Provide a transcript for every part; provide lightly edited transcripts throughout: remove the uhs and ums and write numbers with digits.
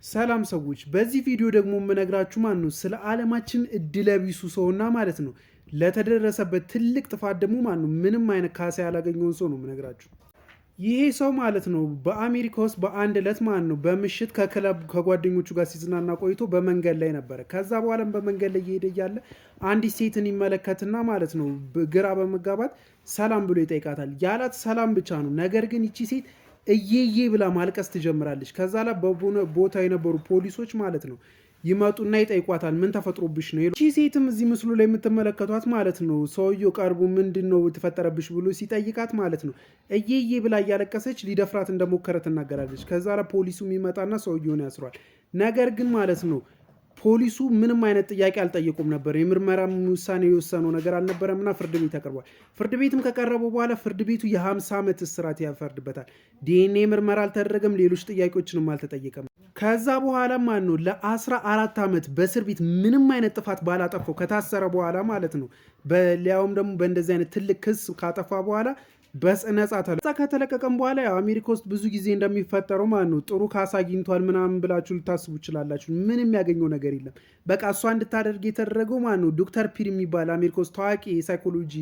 ሰላም ሰዎች፣ በዚህ ቪዲዮ ደግሞ የምነግራችሁ ማን ነው ስለ ዓለማችን እድለቢሱ ሰውና ማለት ነው ለተደረሰበት ትልቅ ጥፋት ደግሞ ማን ነው ምንም አይነት ካሳ ያላገኘውን ሰው ነው የምነግራችሁ። ይሄ ሰው ማለት ነው በአሜሪካ ውስጥ በአንድ ዕለት ማን ነው በምሽት ከክለብ ከጓደኞቹ ጋር ሲዝናና ቆይቶ በመንገድ ላይ ነበረ። ከዛ በኋላም በመንገድ ላይ እየሄደ እያለ አንዲት ሴትን ይመለከትና ማለት ነው ግራ በመጋባት ሰላም ብሎ ይጠይቃታል። ያላት ሰላም ብቻ ነው። ነገር ግን ይቺ ሴት እየዬ ብላ ማልቀስ ትጀምራለች። ከዛ ላይ ቦታ የነበሩ ፖሊሶች ማለት ነው ይመጡና ይጠይቋታል። ምን ተፈጥሮብሽ ነው? ይቺ ሴትም እዚህ ምስሉ ላይ የምትመለከቷት ማለት ነው ሰውየው ቀርቦ ምንድን ነው የተፈጠረብሽ ብሎ ሲጠይቃት ማለት ነው እየዬ ብላ እያለቀሰች ሊደፍራት እንደሞከረ ትናገራለች። ከዛ ላይ ፖሊሱ የሚመጣና ሰውየውን ያስሯል። ነገር ግን ማለት ነው ፖሊሱ ምንም አይነት ጥያቄ አልጠየቁም ነበር። የምርመራ ውሳኔ የወሰነው ነገር አልነበረምና ፍርድ ቤት ተቀርቧል። ፍርድ ቤትም ከቀረበው በኋላ ፍርድ ቤቱ የ50 ዓመት እስራት ያፈርድበታል። ዲኤንኤ ምርመራ አልተደረገም፣ ሌሎች ጥያቄዎችንም አልተጠየቀም። ከዛ በኋላ ማን ነው ለ14 ዓመት በእስር ቤት ምንም አይነት ጥፋት ባላጠፋው ከታሰረ በኋላ ማለት ነው ሊያውም ደግሞ በእንደዚህ አይነት ትልቅ ክስ ካጠፋ በኋላ በነጻ ከተለቀቀም በኋላ ያው አሜሪካ ውስጥ ብዙ ጊዜ እንደሚፈጠረው ማለት ነው ጥሩ ካሳ አግኝቷል ምናምን ብላችሁ ልታስቡ ትችላላችሁ። ምን የሚያገኘው ነገር የለም። በቃ እሷ እንድታደርግ የተደረገው ማለት ነው ዶክተር ፒር የሚባል አሜሪካ ውስጥ ታዋቂ የሳይኮሎጂ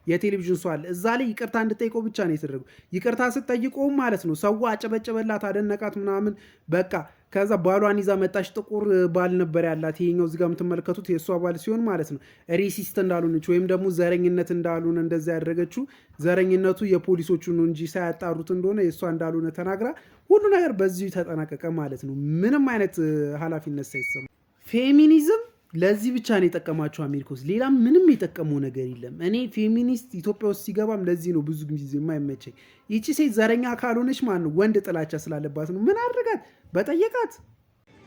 የቴሌቪዥን ሰው አለ። እዛ ላይ ይቅርታ እንድጠይቀው ብቻ ነው የተደረገው። ይቅርታ ስትጠይቀውም ማለት ነው ሰው አጨበጨበላት፣ አደነቃት ምናምን በቃ ከዛ ባሏን ይዛ መጣች። ጥቁር ባል ነበር ያላት። ይሄኛው እዚህ ጋር የምትመለከቱት የእሷ ባል ሲሆን ማለት ነው ሬሲስት እንዳልሆነች ወይም ደግሞ ዘረኝነት እንዳልሆነ እንደዛ ያደረገችው ዘረኝነቱ የፖሊሶቹ ነው እንጂ ሳያጣሩት እንደሆነ የእሷ እንዳልሆነ ተናግራ ሁሉ ነገር በዚሁ ተጠናቀቀ ማለት ነው። ምንም አይነት ኃላፊነት ሳይሰማ ፌሚኒዝም ለዚህ ብቻ ነው የጠቀማቸው አሜሪካ ውስጥ፣ ሌላ ምንም የጠቀመው ነገር የለም። እኔ ፌሚኒስት ኢትዮጵያ ውስጥ ሲገባም ለዚህ ነው ብዙ ጊዜ የማይመቸኝ። ይቺ ሴት ዘረኛ ካልሆነች ማን ነው ወንድ ጥላቻ ስላለባት ነው። ምን አድርጋት በጠየቃት።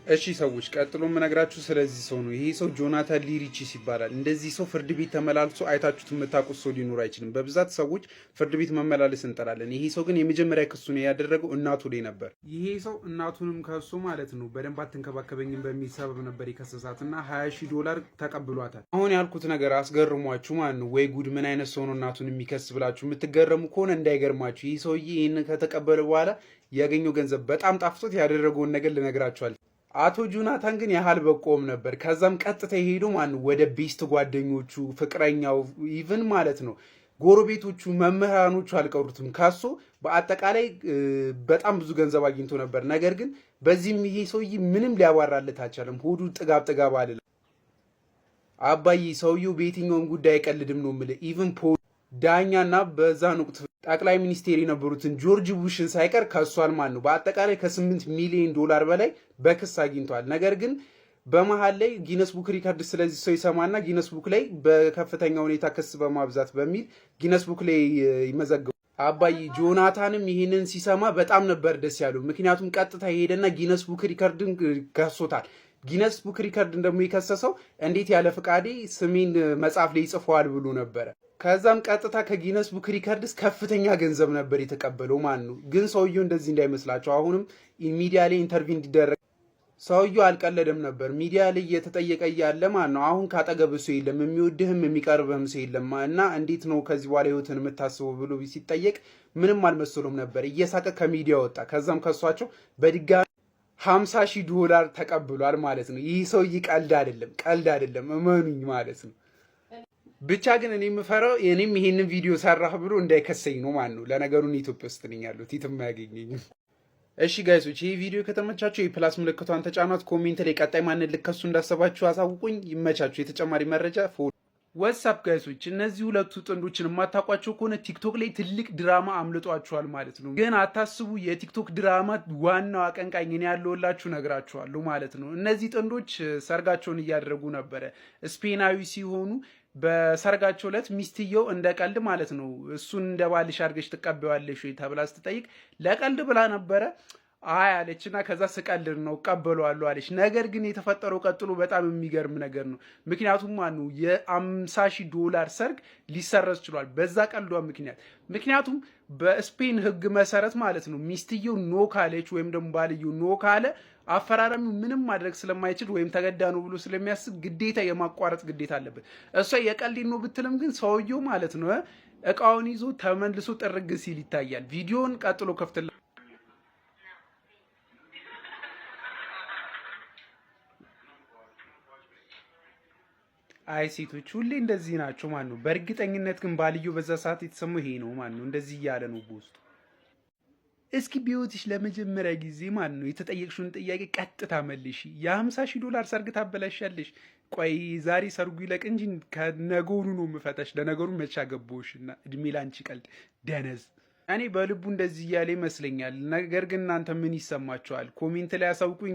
እሺ ሰዎች፣ ቀጥሎ የምነግራችሁ ስለዚህ ሰው ነው። ይሄ ሰው ጆናታን ሊ ሪችስ ይባላል። እንደዚህ ሰው ፍርድ ቤት ተመላልሶ አይታችሁት የምታውቁት ሰው ሊኖር አይችልም። በብዛት ሰዎች ፍርድ ቤት መመላለስ እንጠላለን። ይሄ ሰው ግን የመጀመሪያ ክሱን ያደረገው እናቱ ላይ ነበር። ይሄ ሰው እናቱንም ከሱ ማለት ነው በደንብ አትንከባከበኝም በሚል ሰበብ ነበር የከሰሳት እና $20,000 ተቀብሏታል። አሁን ያልኩት ነገር አስገርሟችሁ ማለት ነው ወይ ጉድ! ምን አይነት ሰው ነው እናቱን የሚከስ ብላችሁ የምትገረሙ ከሆነ እንዳይገርማችሁ። ይህ ሰውዬ ይህንን ከተቀበለ በኋላ ያገኘው ገንዘብ በጣም ጣፍቶት ያደረገውን ነገር ልነግራችኋል። አቶ ጆናታን ግን ያህል በቆም ነበር። ከዛም ቀጥታ የሄዱ ማን ወደ ቤስት ጓደኞቹ፣ ፍቅረኛው፣ ኢቭን ማለት ነው ጎረቤቶቹ፣ መምህራኖቹ አልቀሩትም። ካሱ በአጠቃላይ በጣም ብዙ ገንዘብ አግኝቶ ነበር። ነገር ግን በዚህም ይሄ ሰውዬ ምንም ሊያባራለት አልቻለም። ሆዱ ጥጋብ አለ። አባዬ ሰውዬው በየትኛውም ጉዳይ አይቀልድም ነው የምልህ። ኢቭን ዳኛና በዛን ወቅት ጠቅላይ ሚኒስቴር የነበሩትን ጆርጅ ቡሽን ሳይቀር ከሷል ማን ነው። በአጠቃላይ $8 ሚሊዮን በላይ በክስ አግኝተዋል። ነገር ግን በመሀል ላይ ጊነስ ቡክ ሪከርድ ስለዚህ ሰው ይሰማና ጊነስ ቡክ ላይ በከፍተኛ ሁኔታ ክስ በማብዛት በሚል ጊነስ ቡክ ላይ ይመዘገቡ። አባይ ጆናታንም ይህንን ሲሰማ በጣም ነበር ደስ ያለው። ምክንያቱም ቀጥታ የሄደና ጊነስ ቡክ ሪከርድን ከሶታል። ጊነስ ቡክ ሪከርድ ደግሞ የከሰሰው እንዴት ያለ ፍቃዴ ስሜን መጽሐፍ ላይ ይጽፈዋል ብሎ ነበረ። ከዛም ቀጥታ ከጊነስ ቡክ ሪከርድስ ከፍተኛ ገንዘብ ነበር የተቀበለው ማን ነው። ግን ሰውየው እንደዚህ እንዳይመስላቸው አሁንም ሚዲያ ላይ ኢንተርቪው እንዲደረግ ሰውየው አልቀለደም ነበር። ሚዲያ ላይ እየተጠየቀ ያለ ማን ነው አሁን ካጠገብ ሰው የለም፣ የሚወድህም የሚቀርብህም ሰው የለም እና እንዴት ነው ከዚህ በኋላ ህይወትን የምታስበው ብሎ ሲጠየቅ ምንም አልመሰሎም ነበር። እየሳቀ ከሚዲያ ወጣ። ከዛም ከሷቸው በድጋሚ $50,000 ተቀብሏል ማለት ነው። ይህ ሰውዬ ቀልድ አይደለም እመኑኝ ማለት ነው። ብቻ ግን እኔ የምፈራው እኔም ይሄንን ቪዲዮ ሰራህ ብሎ እንዳይከሰኝ ነው ማለት ነው። ለነገሩ ኢትዮጵያ ውስጥ ነኝ ያለሁት የትም አያገኘኝም። እሺ ጋይሶች፣ ይሄ ቪዲዮ ከተመቻችሁ የፕላስ ምልክቷን ተጫኗት። ኮሜንት ላይ ቀጣይ ማንን ልከሱ እንዳሰባችሁ አሳውቁኝ። ይመቻችሁ። የተጨማሪ መረጃ ዋትስአፕ ጋይሶች፣ እነዚህ ሁለቱ ጥንዶችን የማታውቋቸው ከሆነ ቲክቶክ ላይ ትልቅ ድራማ አምልጧችኋል ማለት ነው። ግን አታስቡ፣ የቲክቶክ ድራማ ዋናው አቀንቃኝ እኔ ያለሁላችሁ ነግራችኋለሁ ማለት ነው። እነዚህ ጥንዶች ሰርጋቸውን እያደረጉ ነበረ። ስፔናዊ ሲሆኑ በሰርጋቸው ዕለት ሚስትየው እንደ ቀልድ ማለት ነው እሱን እንደ ባልሽ አድርገሽ ትቀበዋለሽ ወይ ተብላ ስትጠይቅ ለቀልድ ብላ ነበረ አይ አለችና ከዛ ስቀልድ ነው እቀበለዋለሁ አለች። ነገር ግን የተፈጠረው ቀጥሎ በጣም የሚገርም ነገር ነው። ምክንያቱም ማኑ $50,000 ሰርግ ሊሰረዝ ችሏል በዛ ቀልዷ ምክንያት። ምክንያቱም በስፔን ሕግ መሰረት ማለት ነው ሚስትየው ኖ ካለች ወይም ደግሞ ባልየው ኖ ካለ አፈራራሚው ምንም ማድረግ ስለማይችል ወይም ተገዳ ነው ብሎ ስለሚያስብ ግዴታ የማቋረጥ ግዴታ አለበት። እሷ የቀልድ ነው ብትልም ግን ሰውየው ማለት ነው እቃውን ይዞ ተመልሶ ጥርግ ሲል ይታያል። ቪዲዮን ቀጥሎ ከፍተላ አይ ሴቶች ሁሌ እንደዚህ ናቸው ማን ነው። በእርግጠኝነት ግን ባልየው በዛ ሰዓት የተሰማው ይሄ ነው ማን ነው። እንደዚህ እያለ ነው በውስጡ። እስኪ በህይወትሽ ለመጀመሪያ ጊዜ ማን ነው የተጠየቅሽውን ጥያቄ ቀጥታ መልሺ። $50,000 ሰርግ ታበላሻለሽ። ቆይ ዛሬ ሰርጉ ይለቅ እንጂ ከነገሩ ነው የምፈታሽ። ለነገሩ መቻ ገባሁሽና እድሜ ላንቺ ቀልድ ደነዝ። እኔ በልቡ እንደዚህ እያለ ይመስለኛል። ነገር ግን እናንተ ምን ይሰማችኋል? ኮሜንት ላይ አሳውቁኝ።